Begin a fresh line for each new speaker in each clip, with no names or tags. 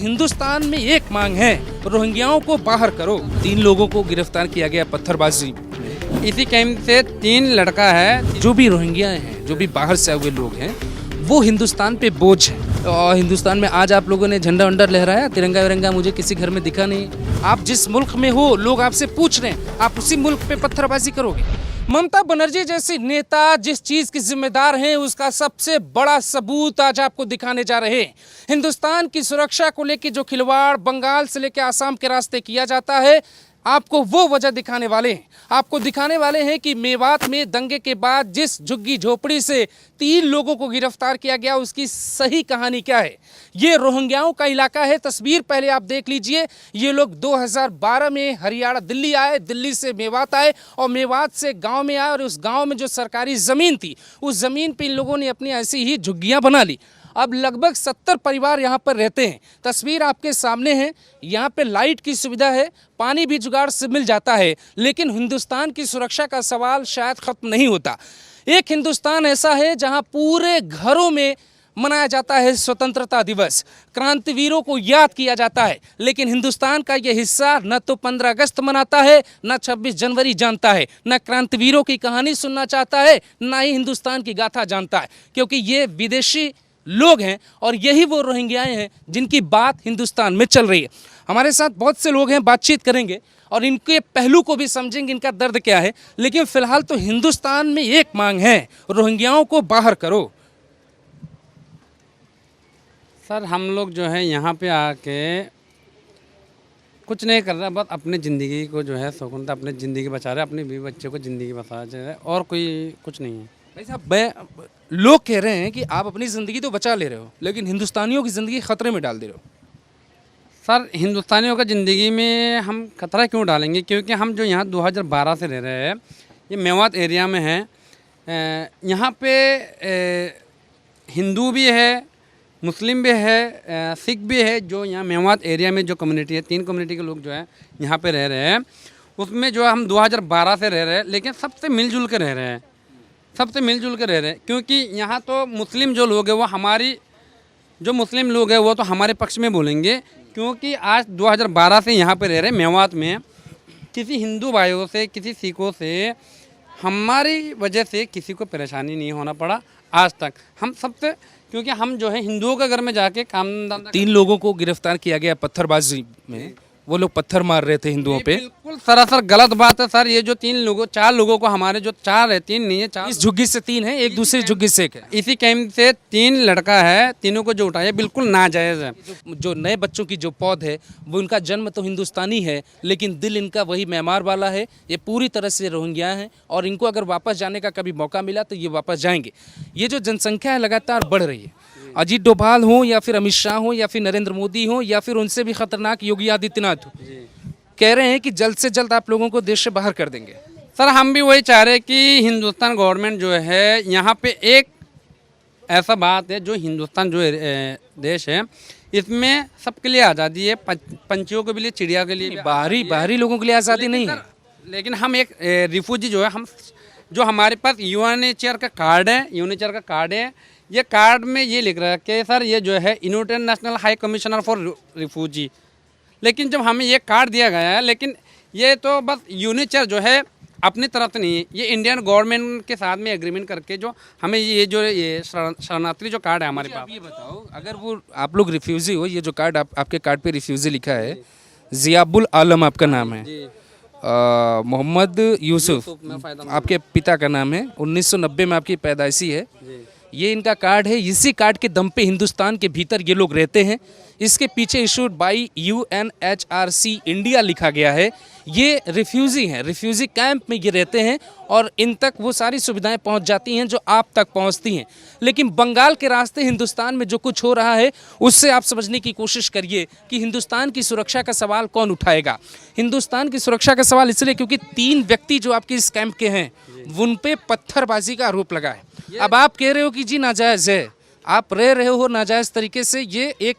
हिंदुस्तान में एक मांग है, रोहिंग्याओं को बाहर करो। 3 लोगों को गिरफ्तार किया गया पत्थरबाजी में।
इसी कैंप से 3 लड़का है।
जो भी रोहिंग्या हैं, जो भी बाहर से आए हुए लोग हैं, वो हिंदुस्तान पे बोझ है। और हिंदुस्तान में आज आप लोगों ने झंडा वंडा लहराया, तिरंगा विरंगा मुझे किसी घर में दिखा नहीं। आप जिस मुल्क में हो, लोग आपसे पूछ रहे हैं, आप उसी मुल्क पे पत्थरबाजी करोगे। ममता बनर्जी जैसी नेता जिस चीज की जिम्मेदार हैं, उसका सबसे बड़ा सबूत आज आपको दिखाने जा रहे हैं। हिंदुस्तान की सुरक्षा को लेकर जो खिलवाड़ बंगाल से लेकर आसाम के रास्ते किया जाता है, आपको वो वजह दिखाने वाले हैं। आपको दिखाने वाले हैं कि मेवात में दंगे के बाद जिस झुग्गी झोपड़ी से 3 लोगों को गिरफ्तार किया गया, उसकी सही कहानी क्या है। ये रोहिंग्याओं का इलाका है। तस्वीर पहले आप देख लीजिए। ये लोग 2012 में हरियाणा दिल्ली आए, दिल्ली से मेवात आए और मेवात से गांव में आए, और उस गांव में जो सरकारी ज़मीन थी, उस ज़मीन पे इन लोगों ने अपनी ऐसी ही झुग्गियाँ बना ली। अब लगभग 70 परिवार यहाँ पर रहते हैं। तस्वीर आपके सामने है। यहाँ पे लाइट की सुविधा है, पानी भी जुगाड़ से मिल जाता है, लेकिन हिंदुस्तान की सुरक्षा का सवाल शायद ख़त्म नहीं होता। एक हिंदुस्तान ऐसा है जहाँ पूरे घरों में मनाया जाता है स्वतंत्रता दिवस, क्रांतिवीरों को याद किया जाता है, लेकिन हिंदुस्तान का ये हिस्सा न तो 15 अगस्त मनाता है, न 26 जनवरी जानता है, न क्रांतिवीरों की कहानी सुनना चाहता है, न ही हिंदुस्तान की गाथा जानता है, क्योंकि ये विदेशी लोग हैं और यही वो रोहिंग्याएं हैं जिनकी बात हिंदुस्तान में चल रही है। हमारे साथ बहुत से लोग हैं, बातचीत करेंगे और इनके पहलू को भी समझेंगे, इनका दर्द क्या है। लेकिन फिलहाल तो हिंदुस्तान में एक मांग है, रोहिंग्याओं को बाहर करो।
सर हम लोग जो है यहाँ पे आके कुछ नहीं कर रहा, बस अपनी ज़िंदगी को जो है सुकूनता अपनी ज़िंदगी बचा रहे, अपने बीवी बच्चों को ज़िंदगी बचा रहे, और कोई कुछ नहीं है।
भाई साहब, लोग कह रहे हैं कि आप अपनी ज़िंदगी तो बचा ले रहे हो, लेकिन हिंदुस्तानियों की ज़िंदगी खतरे में डाल दे रहे हो।
सर हिंदुस्तानियों का ज़िंदगी में हम खतरा क्यों डालेंगे, क्योंकि हम जो यहाँ 2012 से रह रहे हैं, ये मेवात एरिया में है। यहाँ पे हिंदू भी है, मुस्लिम भी है, सिख भी है। जो यहाँ मेवात एरिया में जो कम्युनिटी है, 3 कम्युनिटी के लोग जो है यहाँ पे रह रहे हैं, उसमें जो हम 2012 से रह रहे हैं, लेकिन सबसे मिलजुल के रह रहे हैं, सबसे मिलजुल के रह रहे हैं। क्योंकि यहाँ तो मुस्लिम जो लोग हैं वो हमारी, जो मुस्लिम लोग हैं वो तो हमारे पक्ष में बोलेंगे, क्योंकि आज 2012 से यहाँ पे रह रहे हैं मेवात में। किसी हिंदू भाइयों से, किसी सिखों से, हमारी वजह से किसी को परेशानी नहीं होना पड़ा आज तक। हम सबसे, क्योंकि हम जो है हिंदुओं के घर में जाके काम धंधा।
3 लोगों को गिरफ्तार किया गया पत्थरबाजी में। वो लोग पत्थर मार रहे थे हिंदुओं पे।
बिल्कुल सरासर गलत बात है सर। ये जो 4 लोगों को, हमारे जो 4 है, 3 नहीं है, 4
इस झुग्गी से 3 है, एक दूसरी झुग्गी से एक है।
इसी कैंप से 3 लड़का है, तीनों को जो उठाया बिल्कुल नाजायज़ है।
जो नए बच्चों की जो पौध है, वो इनका जन्म तो हिंदुस्तानी है, लेकिन दिल इनका वही म्यांमार वाला है। ये पूरी तरह से रोहिंग्या हैं और इनको अगर वापस जाने का कभी मौका मिला तो ये वापस जाएंगे। ये जो जनसंख्या है लगातार बढ़ रही है। अजीत डोभाल हो या फिर अमित शाह हो या फिर नरेंद्र मोदी हो या फिर उनसे भी खतरनाक योगी आदित्यनाथ हो, कह रहे हैं कि जल्द से जल्द आप लोगों को देश से बाहर कर देंगे।
सर हम भी वही चाह रहे हैं कि हिंदुस्तान गवर्नमेंट जो है यहाँ पे एक ऐसा बात है, जो हिंदुस्तान जो देश है, इसमें सबके लिए आज़ादी है, पंछियों के लिए, चिड़िया के लिए।
बाहरी लोगों के लिए आज़ादी नहीं है।
लेकिन हम एक रिफ्यूजी जो है, हम जो हमारे पास यूएनएचआर का कार्ड है, ये कार्ड में ये लिख रहा है कि सर ये जो है international high commissioner for refugee. लेकिन जब हमें ये कार्ड दिया गया है, लेकिन ये तो बस यूएनएचआर जो है अपनी तरफ से नहीं है, ये इंडियन गवर्नमेंट के साथ में एग्रीमेंट करके जो हमें ये शरणार्थी जो कार्ड है हमारे पास।
ये बताओ, अगर वो आप लोग रिफ्यूजी हो, ये जो कार्ड आपके कार्ड पे रिफ्यूजी लिखा है, जियाबुल आलम आपका नाम है, मोहम्मद यूसुफ आपके पिता का नाम है, 1990 में आपकी पैदाइशी है, ये इनका कार्ड है। इसी कार्ड के दम पे हिंदुस्तान के भीतर ये लोग रहते हैं। इसके पीछे इशूड बाई UNHRC इंडिया लिखा गया है। ये रिफ्यूजी हैं, रिफ्यूजी कैंप में ये रहते हैं और इन तक वो सारी सुविधाएं पहुंच जाती हैं जो आप तक पहुंचती हैं। लेकिन बंगाल के रास्ते हिंदुस्तान में जो कुछ हो रहा है, उससे आप समझने की कोशिश करिए कि हिंदुस्तान की सुरक्षा का सवाल कौन उठाएगा। हिंदुस्तान की सुरक्षा का सवाल इसलिए क्योंकि 3 व्यक्ति जो आपके इस कैंप के हैं, उन पे पत्थरबाजी का आरोप लगा है। अब आप कह रहे हो कि जी नाजायज़ है, आप रह रहे हो नाजायज़ तरीके से, ये एक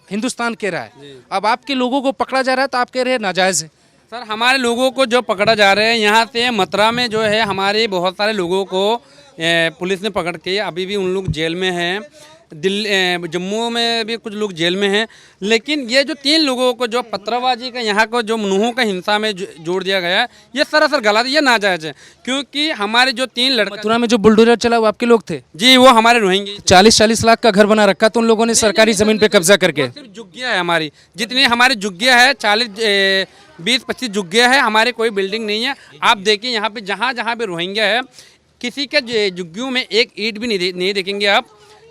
हिंदुस्तान कह रहा है। अब आपके लोगों को पकड़ा जा रहा है तो आप कह रहे हैं नाजायज़ है।
सर हमारे लोगों को जो पकड़ा जा रहे हैं, यहाँ से मथुरा में जो है हमारे बहुत सारे लोगों को पुलिस ने पकड़ के, अभी भी उन लोग जेल में हैं। दिल्ली जम्मू में भी कुछ लोग जेल में हैं। लेकिन ये जो 3 लोगों को जो पत्थरबाजी का यहाँ को जो नुहों का हिंसा में जोड़ दिया गया है, ये सरासर गलत है, ये नाजायज़ है। क्योंकि हमारे जो 3 लड़के
मथुरा में जो बुलडोजर चला वो आपके लोग थे?
जी वो हमारे रोहिंग्या
40-40 लाख का घर बना रखा तो उन लोगों ने सरकारी जमीन पे कब्जा करके।
सिर्फ जुग्गिया है हमारी, जितनी हमारी जुग्गिया है 20-25 जुग्गिया है, हमारे कोई बिल्डिंग नहीं है। आप देखिए यहाँ पे जहाँ जहाँ पे रोहिंग्या है, किसी के जुग्गियों में एक ईंट भी नहीं देखेंगे आप,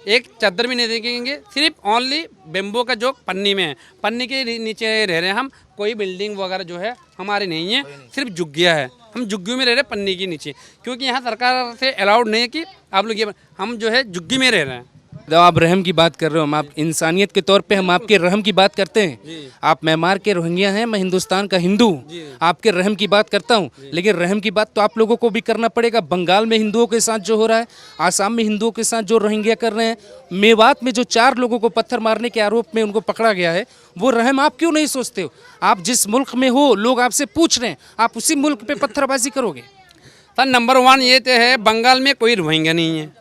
एक चादर भी नहीं देखेंगे। सिर्फ ओनली बेम्बो का जो पन्नी में है, पन्नी के नीचे रह रहे हैं हम। कोई बिल्डिंग वगैरह जो है हमारी नहीं है, सिर्फ जुग्गिया है। हम जुग्गियों में रह रहे हैं पन्नी के नीचे, क्योंकि यहाँ सरकार से अलाउड नहीं है कि आप लोग ये, हम जो है जुग्गी में रह रहे हैं।
जब आप रहम की बात कर रहे हो, हम आप इंसानियत के तौर पे हम आपके रहम की बात करते हैं। आप म्यांमार के रोहिंग्या हैं, मैं हिंदुस्तान का हिंदू हूँ, आपके रहम की बात करता हूँ। लेकिन रहम की बात तो आप लोगों को भी करना पड़ेगा। बंगाल में हिंदुओं के साथ जो हो रहा है, आसाम में हिंदुओं के साथ जो रोहिंग्या कर रहे हैं, मेवात में जो 4 लोगों को पत्थर मारने के आरोप में उनको पकड़ा गया है, वो रहम आप क्यों नहीं सोचते हो? आप जिस मुल्क में हो, लोग आपसे पूछ रहे हैं, आप उसी मुल्क पे पत्थरबाजी करोगे?
सर नंबर 1 ये तो है, बंगाल में कोई रोहिंग्या नहीं है।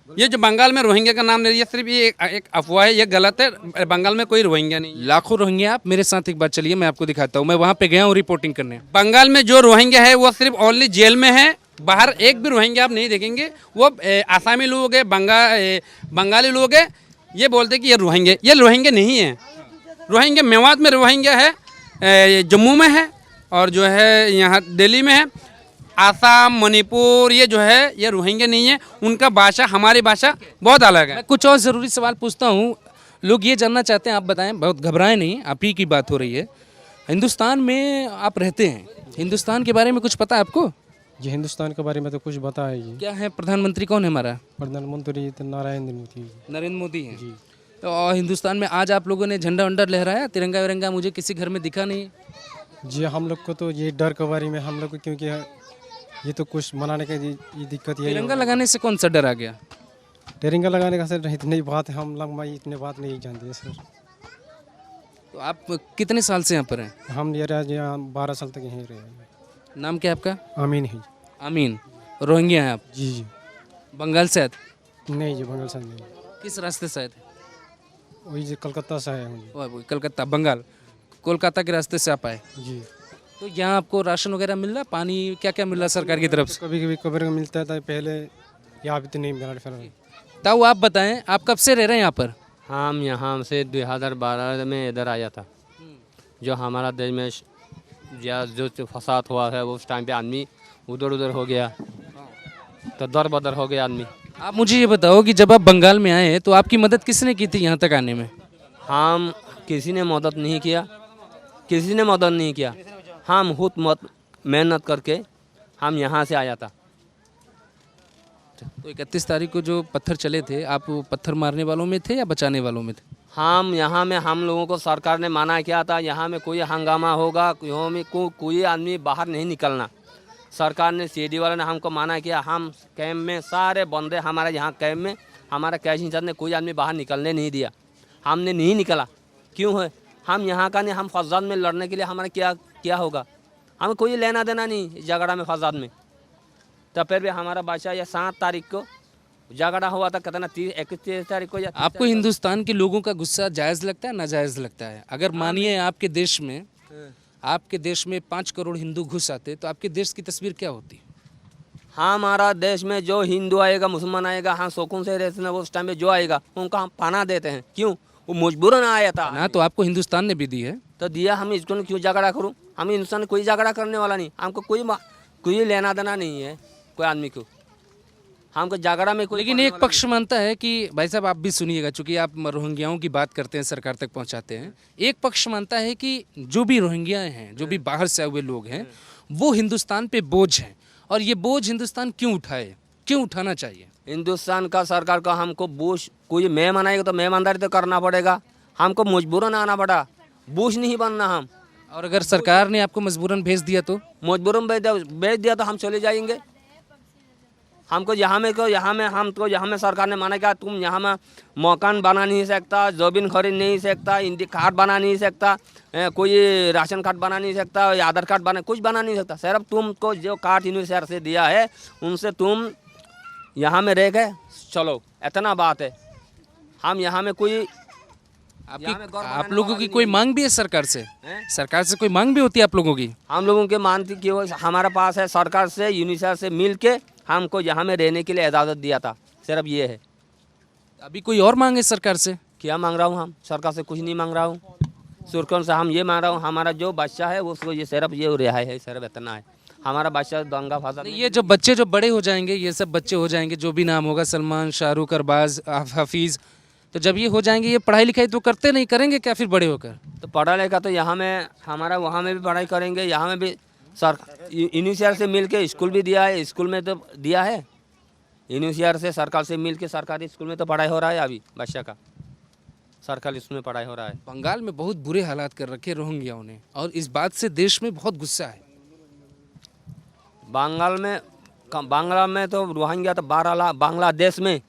ये जो बंगाल में रोहिंग्या का नाम ले रही है, सिर्फ ये एक अफवाह है, ये गलत है। बंगाल में कोई रोहिंग्या नहीं है।
लाखों रोहिंग्या। आप मेरे साथ एक बार चलिए, मैं आपको दिखाता हूँ। मैं वहाँ पे गया हूँ रिपोर्टिंग करने।
बंगाल में जो रोहिंग्या है वो सिर्फ ओनली जेल में है, बाहर एक भी रोहिंग्या आप नहीं देखेंगे। वो आसामी लोग है, बंगाली लोग है, ये बोलते कि ये रोहिंग्या नहीं है। रोहिंग्या मेवात में रोहिंग्या है, जम्मू में है, और जो है यहाँ दिल्ली में है। आसाम, मणिपुर, ये जो है ये रोहिंग्या नहीं है। उनका भाषा हमारी भाषा बहुत अलग है।
मैं कुछ और ज़रूरी सवाल पूछता हूँ, लोग ये जानना चाहते हैं, आप बताएं, बहुत घबराएं नहीं, आप ही की बात हो रही है। हिंदुस्तान में आप रहते हैं, हिंदुस्तान के बारे में कुछ पता है आपको?
जी हिंदुस्तान के बारे में तो कुछ पता है जी।
क्या है, प्रधानमंत्री कौन है हमारा?
प्रधानमंत्री तो नरेंद्र मोदी।
नरेंद्र मोदी है
जी।
तो और हिंदुस्तान में आज आप लोगों ने झंडा वंडा लहराया, तिरंगा विरंगा मुझे किसी घर में दिखा नहीं।
जी हम लोग को तो ये डर के बारे में हम लोग को, क्योंकि ये तो कुछ मनाने का ये दिक्कत यही
तिरंगा लगाने से कौन सा डर आ गया?
तिरंगा लगाने का सर इतनी बात है, हम लोग इतने बात नहीं जानते सर।
तो आप कितने साल से यहाँ पर हैं?
हम ये यहाँ 12 साल तक यहीं रहे हैं।
नाम क्या है आपका?
आमीन है।
आमीन। रोहिंग्या हैं आप?
जी जी।
बंगाल से आए थे?
नहीं जी बंगाल से नहीं।
किस रास्ते से आए थे?
वही जो कलकत्ता से आए हैं
वो कलकत्ता, बंगाल, कोलकाता के रास्ते से आप आए।
जी।
तो यहाँ आपको राशन वगैरह मिल रहा, पानी क्या क्या मिल रहा सरकार की तरफ से?
कभी कभी कबर का मिलता था पहले, यहाँ भी तो नहीं मिला फिर।
ताऊ आप बताएं, आप कब से रह रहे हैं यहाँ पर?
हम यहाँ से 2012 में इधर आया था। जो हमारा देश में जो फसाद हुआ है, उस टाइम पे आदमी उधर उधर हो गया, तो दर बदर हो गया आदमी।
आप मुझे ये बताओ कि जब आप बंगाल में आए तो आपकी मदद किसने की थी यहाँ तक आने में?
हम किसी ने मदद नहीं किया, किसी ने मदद नहीं किया। हम खुद मेहनत करके हम यहाँ से आया था।
तो 31 तारीख को जो पत्थर चले थे, आप वो पत्थर मारने वालों में थे या बचाने वालों में थे?
हम यहाँ में हम लोगों को सरकार ने मना किया था, यहाँ में कोई हंगामा होगा, यहाँ में कोई आदमी बाहर नहीं निकलना। सरकार ने सीडी वाले ने हमको मना किया। हम कैंप में सारे बंदे हमारे यहाँ कैंप में, हमारा कैश इंचार्ज ने कोई आदमी बाहर निकलने नहीं दिया। हमने नहीं निकला। क्यों है? हम यहाँ का नहीं, हम फसाद में लड़ने के लिए हमारा क्या होगा? हमें कोई लेना देना नहीं झगड़ा में, फसाद में। तो फिर भी हमारा बादशाह ये 7 तारीख को झगड़ा हुआ था, कहता ना 31 तारीख को।
आपको हिंदुस्तान के लोगों का गुस्सा जायज़ लगता है, नाजायज़ लगता है? अगर मानिए आपके देश में 5 करोड़ हिंदू घुस आते तो आपके देश की तस्वीर क्या होती?
हमारा देश में जो हिंदू आएगा, मुसलमान आएगा, हाँ सुकून से रहते हैं, उस टाइम पे जो आएगा उनका हम पनाह देते हैं। क्यों? वो मजबूरन आया था
ना, तो आपको हिंदुस्तान ने भी दी है।
तो दिया, हम इसको क्यों झगड़ा करूं? हम हिंदुस्तान कोई झगड़ा करने वाला नहीं, हमको कोई लेना देना नहीं है कोई आदमी को, हमको झगड़ा में कोई।
लेकिन एक पक्ष मानता है कि भाई साहब आप भी सुनिएगा, चूंकि आप रोहिंग्याओं की बात करते हैं, सरकार तक पहुंचाते हैं। एक पक्ष मानता है कि जो भी रोहिंग्या हैं, जो भी बाहर से आए हुए लोग हैं, वो हिंदुस्तान पे बोझ हैं, और ये बोझ हिंदुस्तान क्यों उठाए, क्यों उठाना चाहिए?
हिंदुस्तान का सरकार का हमको बूश, कोई मेहमान आएगा तो मेहमानदारी तो करना पड़ेगा। हमको मजबूरन आना पड़ा, बूश नहीं बनना हम।
और अगर सरकार ने आपको मजबूरन भेज दिया तो?
मजबूरन भेज दिया तो हम चले जाएंगे। हमको यहाँ में सरकार ने माना क्या, तुम यहाँ में मकान बना नहीं सकता, जमीन खरीद नहीं सकता, इंडी कार्ड बना नहीं सकता, कोई राशन कार्ड बना नहीं सकता, आधार कार्ड बना, कुछ बना नहीं सकता। सिर्फ तुमको जो कार्ड इन्होंने शहर से दिया है, उनसे तुम यहाँ में रह गए चलो, इतना बात है। हम यहाँ में कोई
आप लोगों की कोई मांग भी है सरकार से? सरकार से कोई मांग भी होती है आप लोगों की?
हम लोगों के मानती कि वो हमारे पास है, सरकार से यूनिसेफ से मिल के हमको यहाँ में रहने के लिए इजाज़त दिया था, सिर्फ ये है।
अभी कोई और मांग है सरकार से?
क्या मांग रहा हूँ? हम सरकार से कुछ नहीं मांग रहा हूँ। सुरकन से हम ये मांग रहा हूँ, हमारा जो बच्चा है उसको ये सिर्फ ये रिहाई है, सिर्फ इतना है। हमारा बच्चा दंगा फसाद
ये जो बच्चे जो बड़े हो जाएंगे, ये सब बच्चे हो जाएंगे, जो भी नाम होगा, सलमान, शाहरुख, अरबाज, हफीज़, तो जब ये हो जाएंगे, ये पढ़ाई लिखाई तो करते नहीं, करेंगे क्या फिर बड़े होकर?
तो पढ़ा लिखा तो यहाँ में हमारा वहाँ में भी पढ़ाई करेंगे, यहाँ में भी सर यूनिसेफ से मिल के स्कूल भी दिया है, स्कूल में तो दिया है यूनिसेफ से, सरकार से मिल के सरकारी स्कूल में तो पढ़ाई हो रहा है अभी बच्चा का, सरकारी स्कूल में पढ़ाई हो रहा है।
बंगाल में बहुत बुरे हालात कर रखे रोहिंग्याओं ने, और इस बात से देश में बहुत गुस्सा है।
बांग्ला में तो रोहिंग्या तो 12 लाख, बांग्लादेश में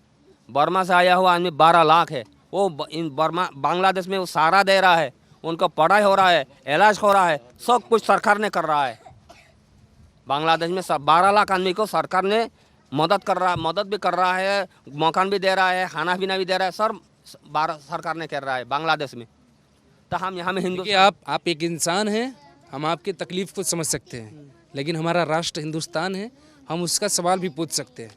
बर्मा से आया हुआ आदमी 12 लाख है। वो इन बांग्लादेश में वो सहारा दे रहा है, उनका पढ़ाई हो रहा है, इलाज हो रहा है, सब कुछ सरकार ने कर रहा है। बांग्लादेश में 12 लाख आदमी को सरकार ने मदद भी कर रहा है, मकान भी दे रहा है, खाना पीना भी दे रहा है, सर सरकार ने कर रहा है बांग्लादेश में। तो हम यहाँ में
आप एक इंसान हैं, हम आपके तकलीफ को समझ सकते हैं, लेकिन हमारा राष्ट्र हिंदुस्तान है, हम उसका सवाल भी पूछ सकते हैं।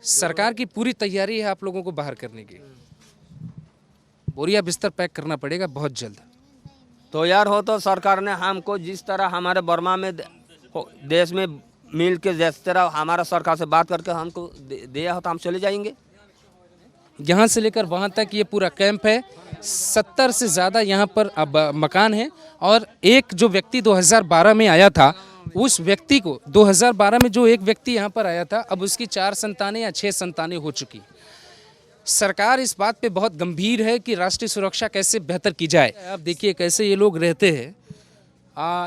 सरकार की पूरी तैयारी है आप लोगों को बाहर करने की। बोरिया बिस्तर पैक करना पड़ेगा बहुत जल्द।
तो यार हो तो सरकार ने हमको जिस तरह हमारे बर्मा में देश में मिल के जिस तरह हमारा सरकार से बात करके हमको दिया हो तो हम चले जाएंगे।
यहाँ से लेकर वहाँ तक ये पूरा कैंप है। 70 से ज़्यादा यहाँ पर अब मकान है, और एक जो व्यक्ति 2012 में आया था, उस व्यक्ति को 2012 में जो एक व्यक्ति यहाँ पर आया था, अब उसकी 4 संतानें या 6 संतानें हो चुकी। सरकार इस बात पे बहुत गंभीर है कि राष्ट्रीय सुरक्षा कैसे बेहतर की जाए। आप देखिए कैसे ये लोग रहते हैं।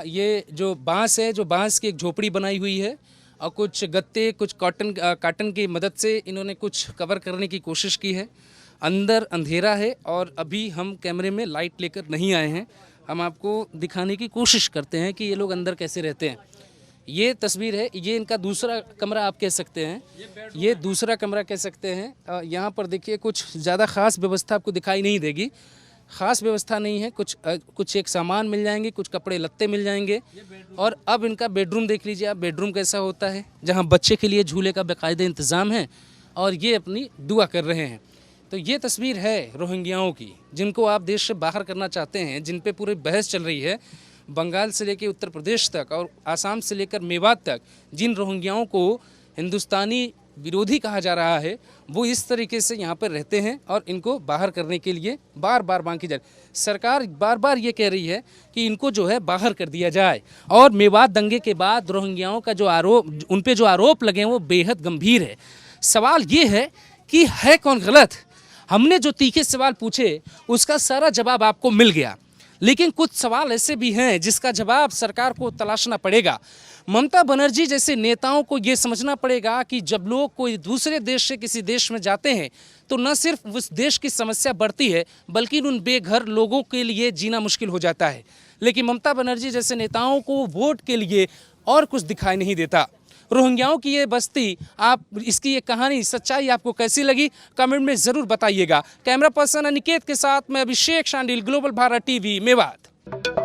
ये जो बांस है, जो बांस की एक झोपड़ी बनाई हुई है, और कुछ गत्ते, कुछ कॉटन की मदद से इन्होंने कुछ कवर करने की कोशिश की है। अंदर अंधेरा है, और अभी हम कैमरे में लाइट लेकर नहीं आए हैं, हम आपको दिखाने की कोशिश करते हैं कि ये लोग अंदर कैसे रहते हैं। ये तस्वीर है, ये इनका दूसरा कमरा आप कह सकते हैं, ये दूसरा कमरा कह सकते हैं। यहाँ पर देखिए कुछ ज़्यादा ख़ास व्यवस्था आपको दिखाई नहीं देगी, ख़ास व्यवस्था नहीं है। कुछ एक सामान मिल जाएंगे, कुछ कपड़े लत्ते मिल जाएंगे। और अब इनका बेडरूम देख लीजिए आप, बेडरूम कैसा होता है, जहाँ बच्चे के लिए झूले का बाकायदा इंतज़ाम है, और ये अपनी दुआ कर रहे हैं। तो ये तस्वीर है रोहिंग्याओं की, जिनको आप देश से बाहर करना चाहते हैं, जिन पे पूरी बहस चल रही है। बंगाल से लेकर उत्तर प्रदेश तक और आसाम से लेकर मेवात तक जिन रोहिंग्याओं को हिंदुस्तानी विरोधी कहा जा रहा है, वो इस तरीके से यहाँ पर रहते हैं, और इनको बाहर करने के लिए बार बार मांग की जा रही। सरकार बार बार ये कह रही है कि इनको जो है बाहर कर दिया जाए। और मेवात दंगे के बाद रोहिंग्याओं का जो आरोप, उन पे जो आरोप लगे हैं, वो बेहद गंभीर है। सवाल ये है कि है कौन गलत? हमने जो तीखे सवाल पूछे उसका सारा जवाब आपको मिल गया, लेकिन कुछ सवाल ऐसे भी हैं जिसका जवाब सरकार को तलाशना पड़ेगा। ममता बनर्जी जैसे नेताओं को ये समझना पड़ेगा कि जब लोग कोई दूसरे देश से किसी देश में जाते हैं, तो न सिर्फ उस देश की समस्या बढ़ती है, बल्कि उन बेघर लोगों के लिए जीना मुश्किल हो जाता है। लेकिन ममता बनर्जी जैसे नेताओं को वोट के लिए और कुछ दिखाई नहीं देता। रोहिंग्याओं की ये बस्ती, आप इसकी ये कहानी, सच्चाई आपको कैसी लगी, कमेंट में ज़रूर बताइएगा। कैमरा पर्सन अनिकेत के साथ मैं अभिषेक शांडिल, ग्लोबल भारत टीवी, मेवात।